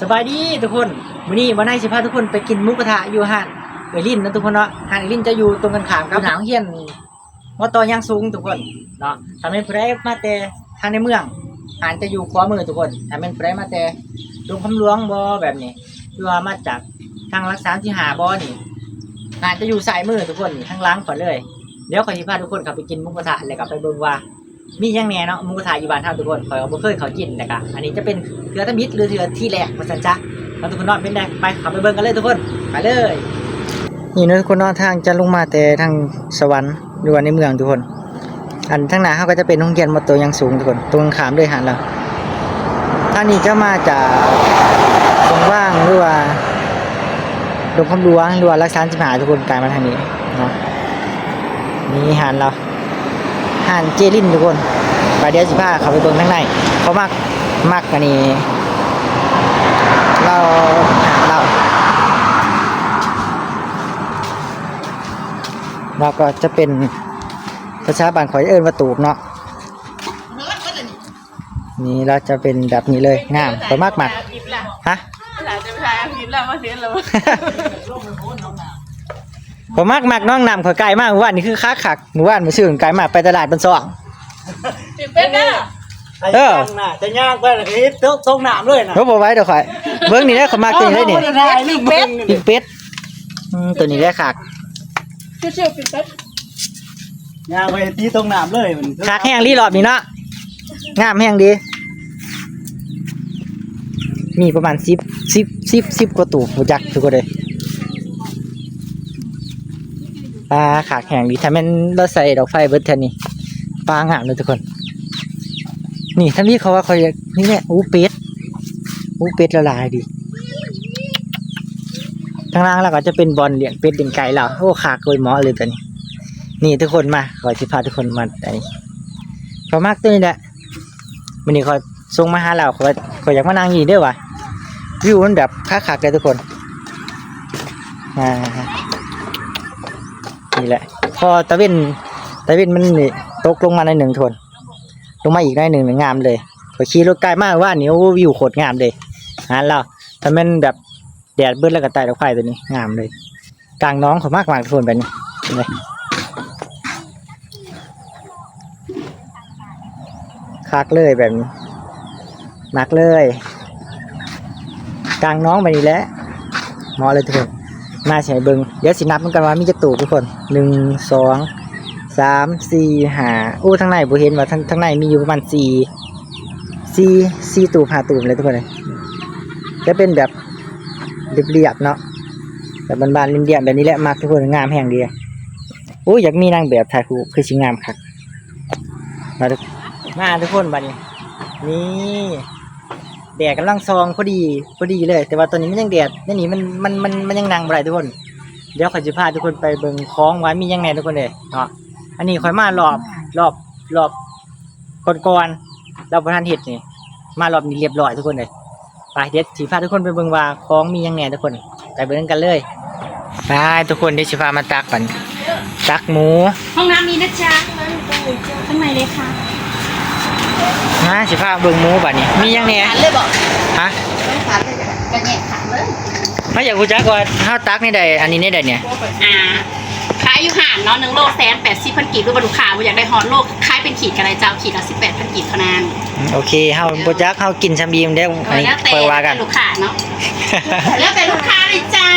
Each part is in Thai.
สบายดีทุกคนวันนี้วันไหนสิพาทุกคนไปกินหมูกระทะอยู่ห้างเอลินนะทุกคนเนาะห้างเอลินจะอยู่ตรงกันข้ามกับหนาวเฮียนมอตอย่างสูงทุกคนเนาะถ้าเป็นผู้ใดมาแต่ทางในเมืองห้างจะอยู่ขวามือทุกคนถ้าเป็นผู้ใดมาแต่ดงคำหลวงบ่แบบนี้คือว่ามาจากทางรักษาที่หาบ่นี่ห้างจะอยู่ซ้ายมือทุกคนนี่ทางหลังก่อนเลยเดี๋ยวขอสิพาทุกคนเข้าไปกินหมูกระทะแล้วก็ไปเบิ่งว่ามียังแหน่เนาะหมูกระทะอยู่บ้านเฮาทุกคนข่อยก็บ่เคยเข้ากินแต่ก็อันนี้จะเป็นเทื่อทมิตรหรือเทื่อที่แรกว่าซั่นจ้ะแล้วทุกคนเนาะเป็นได้ไปขับไปเบิ่งกันเลยทุกคนไปเลยนี่เนาะทุกคนเนาะทางจะลงมาแต่ทางสวรรค์อยู่ในเมืองทุกคนอันทางหน้าเฮาก็จะเป็นโรงเรียนมอโตยังสูงทุกคนตรงข้ามด้วยหาดเราทางนี้จะมาจากตรงว่างหรือว่าดงคำหลวงหรือว่ารักษาสิบหาทุกคนกลายมาทางนี้เนาะนี่หาดเราหาดเจริญทุกคนไปเดี๋ยวสิพาเขาไปเบิ่งข้างในเขามักอันนี้เราก็จะเป็นภาษาบ้านข่อยเอิ้นว่าตูบเนาะนี่เราจะเป็นแบบนี้เลยงามข่อยมักฮะจะไปถ่ายอาทิตย์แล้วมาเสียแล้วผมมักน้องนำข่อยไกลมากหมู่บ้านนี่คือค้าขักหมู่บ้านมาซื้อไกลมากไปตลาดบนซ่องเป็นนะจะยากไปเลยที่ตรงน้ำเลยนะเขาบอกไว้เดี๋ยวข่อยเบิ้งนี่ได้เขามากตัวนี้ได้เนี่ยปิงเป็ดตัวนี้ได้ขักเชี่ยวปิงเป็ดยากไปที่ตรงน้ำเลยขักแห้งรีรอบนี่เนาะงามแห้งดีมีประมาณ10กว่าตูบจักทุกคนเลยปลาขักแห้งดีถ้ามันเราใส่ดอกไฟเบิร์ดแทนนี่ปลางามเลยทุกคนนี่ท่านพี่เขาว่าเขาอยากนี่แหละเป็ดละลายดีข้างล่างแล้วก็จะเป็นบอลเลี้ยงเป็ดเลี้ยงไก่เราโอ้ขาโกยหมอเลยตอนนี้นี่ทุกคนมาขอจะพาทุกคนมาอันนี้เขามากตัวนี้แหละวันนี้เขาส่งมาหาเราเขาอยากมานั่งอยู่ด้วยวะวิวมันแบบคักเลยทุกคนนี่แหละพอตะเวนมันนี่ตกลงมาในหนึ่งทนลงมาอีกได้หนึ่งงามเลยขอขี่รถไกลมากว่านี่วิวโคตรงามเลยเราถ้ามันแบบแดดเบิ้ลแล้วก็ใต้ดอกไฟตัวนี้งามเลยกลางน้องเขามากทุกคนแบบนี้เลยคักเลยแบบนี้มักเลยกลางน้องแบบนี้แหละมอเลยทุกคนมาใช้เบิ้งเดี๋ยวสินับมันกันว่ามีจะตูทุกคน1 2 3 4 5โอ้ทั้งในบุเห็นว่าทั้งในมีอยู่ประมาณ4ตูบ5ตูบเลยทุกคนเลยจะเป็นแบบเรียบๆเนาะแบบบานๆเรียบๆแบบนี้แหละมักทุกคนงามแห่งดีโอ้อยากมีนางแบบถ่ายรูปคือชิงามคักมาทุกคนบัดนี้นี่แดดกำลังซองพอดีเลยแต่ว่าตอนนี้มันยังแดดนี่มันยังนั่งบ่ได้ทุกคนเดี๋ยวขอจะพาทุกคนไปเบิ่งคลองว่ามียังไงทุกคนเลยเนาะอันนี้ค่อยมารอบก่อนเราประธานเห็ดนี่มารอบนี้เรียบร้อยทุกคนเลยไปเดี๋ยวสิพาทุกคนไปเบิ่งว่าคลองมียังไงทุกคนไปเบิ่งกันเลยไปทุกคนเดี๋ยวสิพามาตักหมูห้องน้ำมีนะจ๊ะข้างในเลยค่ะสิพาเบิ่งหมูบัดนี้มียังไงเลยบอกฮะกระแหน่ขังเลยไม่อยากรู้จักว่าข้าวตักนี่ได้อันนี้นี่ได้เนี่ยขายอยู่ห่านเนาะ1 โล180,000 กีบหรือบรรลุขาอยากได้ฮอตโลกขายเป็นขีดกันเลยเจ้าขีดละ18,000 กีบเท่านั้นโอเคเฮาบ่จักเฮากินชำบีมได้อันนี้เปิดว่ากันลูกค้าเนาะแล้วแต่ลูกค้าเลยจ้า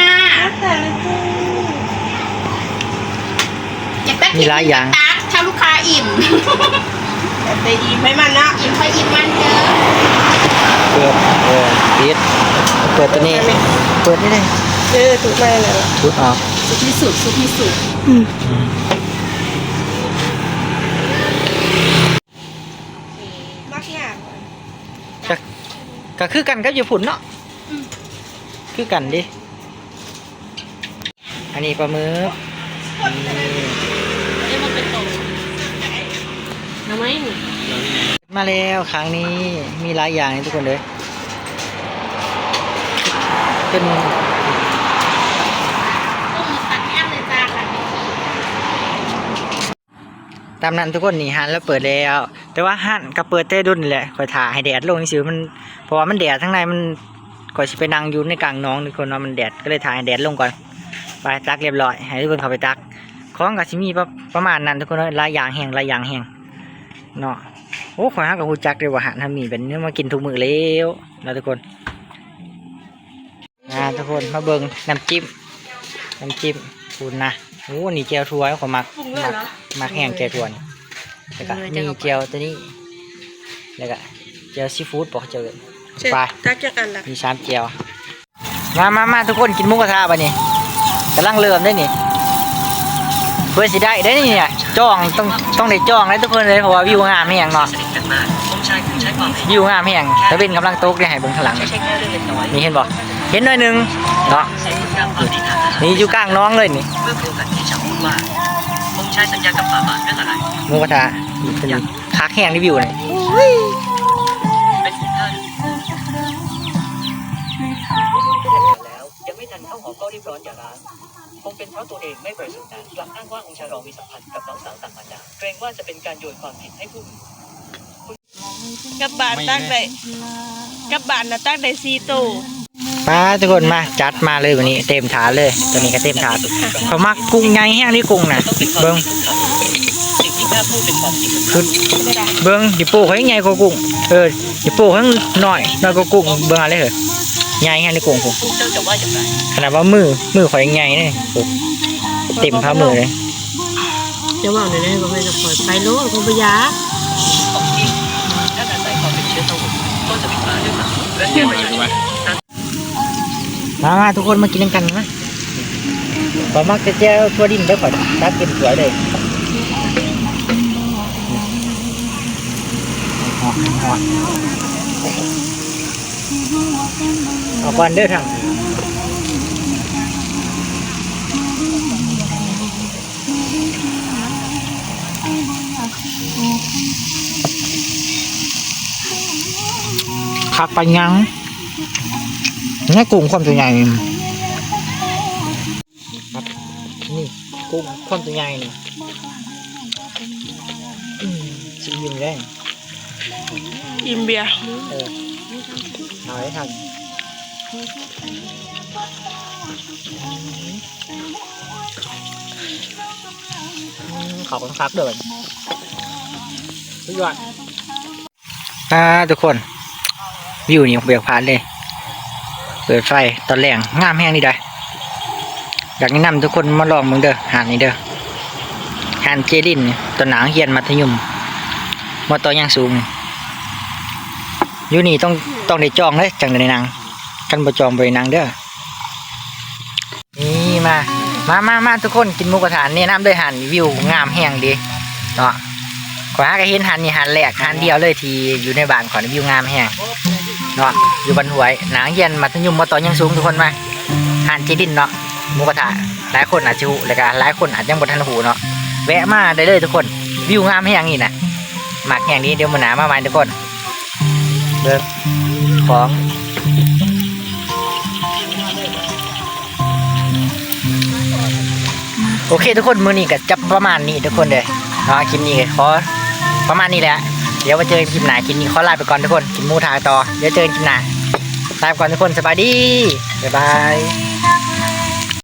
มีหลายอย่างถ้าลูกค้าอิ่มแต่อิ่มไม่มันนะอิ่มค่อยอิ่มมันเยอะเปิดตัวนี้เปิดนี่เลยถูกไปเลยถูกออกซุปที่สุดมากงามก็คือกันกับญี่ปุ่นเนาะคือกันดิอันนี้ปลาหมึกมาแล้วครั้งนี้มีหลายอย่างนี่ทุกคนเลยเป็นตามนั้นทุกคนนี่ฮันแล้วเปิดแล้วแต่ว่าฮันก็เปิดได้ดุนแหละคอยถ่าให้แดดลงนี่สิมันเพราะว่ามันแดดทั้งในมัน ก่อนสิไปนั่งอยู่ในกลางหน้องทุกคนเนาะมันแดดก็เลยถ่ายแดดลงก่อนไปตักเรียบร้อยให้ทุกคนเข้าไปตักของก็สิมีประมาณนั้นทุกคนเนาะหลายอย่างแห้งเนาะโอ้ขอยหากับฮู้จักเลยว่าอาหารทำนี่เป็นเนื้อมากินทุกมื้อแล้วนะทุกคนทุกคนมาเบิ่งน้ำจิ้มคุณนะโอ้นี่แจ่วถั่วขอมักแห้งแจ่วถั่วนี่แล้วก็มีแจ่วตัวนี้แล้วก็แจ่วซีฟู้ดบอกเจอไป ตักจากอันละ มีชามแจ่วมาทุกคนกินหมูกระทะป่ะนี่กำลังเริ่มได้นี่เพื่อสิได้นี่เนี่ยจ้องต้องได้จ้องเลยทุกคนเลยเพราะว่าวิวงามแห้งเนาะวิวงามแห้งตะเวนกำลังตกเลยให้เบิ่งข้างหลังนี่เห็นบ่เห็นหน่อยนึงเนาะนี่อยู่กลางน้องเลยนี่หมูกระทะเป็นคักแห้งรีวิวเลยยังไม่ทันเข้าหอก็รีบร้อนอย่าร้างคงเป็นเพราะตัวเองไม่บริสุทธิ์นั้นกลับอ้างว่าองค์ชายรองมีสัมพันธ์กับน้องสาวต่างมารดาเกรงว่าจะเป็นการโยนความผิดให้ผู้อื่น กับบานตักได้กับบานนะตักได้4ตู้ ป้าทุกคนมาจัดมาเลยวันนี้เต็มถาดเลยตัวนี้ก็เต็มถาดเขามักกุ้งไงแห้งนี่กุ้งน่ะเบิ้ง สิ่งที่ข้าพูดเป็นความจริง คือเบิ้งดิโป้เขาใหญ่กว่ากุ้งดิโป้เขาหน่อยกว่ากุ้งเบิ้งอะไรเหรอใหญ่แห้งนี่กุ้งผม พวกเจ้าจะว่าอย่างไร ขนาดว่ามือข่อยใหญ่เนี่ยเต็มผ้ามือเลย จะว่าในนี้ก็ไม่จะปล่อยไปโลดคงบ่ยา ของจริงถ้าอาศัยความเป็นเชื้อสมุนก็จะมีมาด้วยกันและเชื่อไปอย่างไร มาทุกคนมากินกันนะขอมักจะเจ้าทั่วดินได้ก่อนตักกินสวยเลยเอาก่อนเด้อทางคักไปยังนี่กุ้งความตัวใหญ่ครับนี่กุ้งความตัวใหญ่นี่ชิมยิ้มได้ อิ่มเบียร์ เอาให้ทันขอบคุณครับเดินทุกยอดทุกคนวิวนี่เบียกผ่านเลยเปิดไฟตอนแรงงามแห้งนี่ได้อยากแนะนำทุกคนมาลองมึงเด้อหาดนี้เด้อหาดเจดินตัวหนังเฮียนมัธยมมาต่อยังสูงอยู่นี่ต้องได้จองเลยจังในนางกันบ่จองบ่ได้นางเด้อนี่มาทุกคนกินหมูกระทะนี่น้ำด้วยหันวิวงามแห้งดีเนาะขวาก็เห็นหันนี่หันแหลกหันเดียวเลยที่อยู่ในบ้านขอวิวงามแห้งเนาะอยู่บันหวยหนังเย็นมัธยมมาต่อยังสูงทุกคนมาหันเจดินเนาะหมูกระทะหลายคนอาจจะหูแล้วก็หลายคนอาจจะยังบ่ทันหูเนาะแวะมาได้เลยทุกคนวิวงามแห้งนี่นะหมักแห้งนี้เดี๋ยวมื้อหน้ามาใหม่ทุกคนเดินของโอเคทุกคนมื้อนี้ก็จะประมาณนี้ทุกคนเลยเนาะคลิปนี้ขอประมาณนี้แหละเดี๋ยวมาเจอกันคลิปหน้าคลิปนี้ขอลาไปก่อนทุกคนกินหมูทาต่อเดี๋ยวเจอกันคลิปหน้าลาไปก่อนทุกคนสบายดีบ๊ายบาย